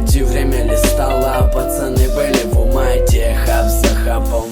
Эти время листало, пацаны были в умате, хап за хапом.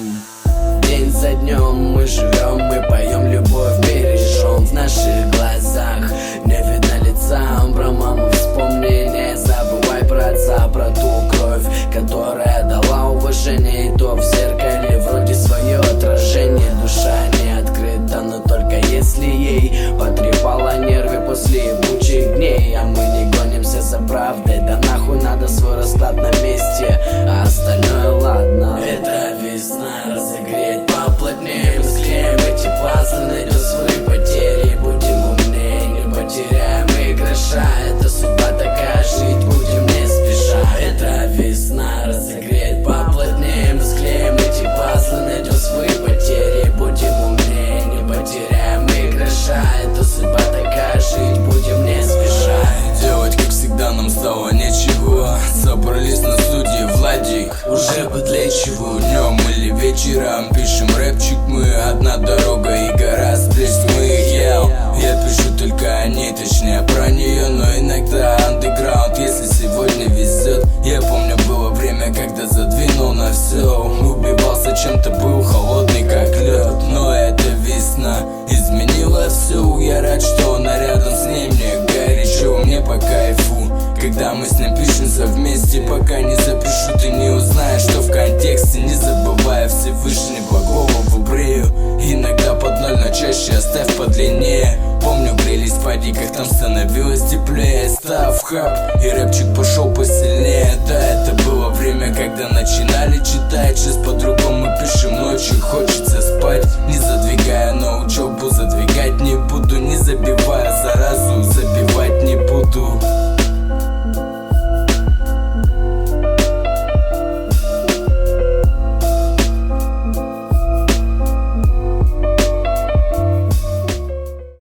День за днем мы живем, мы поем, любовь бережем. В наших глазах не видно лица, про маму вспомни, не забывай про отца, про ту кровь, которая дала уважение. И то в зеркале вроде свое отражение. Душа не открыта, но только если ей потрепала нервы после ебучих дней. А мы не гонимся за правдой, да нахуй надо свой расклад на месте, а остальное ладно. Это весна, разогреть поплотнее, мы склеим эти пазлы, найдем свои потери. Будем умнее, не потеряем и гроша, это судьба такая, жить будем не спеша. Это весна, разогреть поплотнее, мы склеим эти пазлы, найдем свои потери. Будем умнее, не потеряем и гроша, это судьба такая, жить будем не спеша. Делать, как всегда, нам стало нечего. Собрались на студии Владик, уже бы для чего. Днем или вечером пишем рэпчик мы. Одна дорога и гора встреч мы. Я пишу только о ней, точнее про нее, но иногда андеграунд, если сегодня везет. Я помню, было время, когда задвинул на все. Убивался чем-то, был холодный как лед. Но эта весна изменила все. Я рад, что она рядом с ней, мне горячо, мне по кайфу. Когда мы с ним пишемся вместе, пока не запишу, ты не узнаешь, что в контексте. Не забывая Всевышний по голову брею. Иногда под ноль, но чаще оставь подлиннее. Помню, грелись в падиках, там становилось теплее. Став хаб, и рэпчик пошел посильнее. Да, это было время, когда начинали читать. Сейчас по-другому пишем ночью, хочется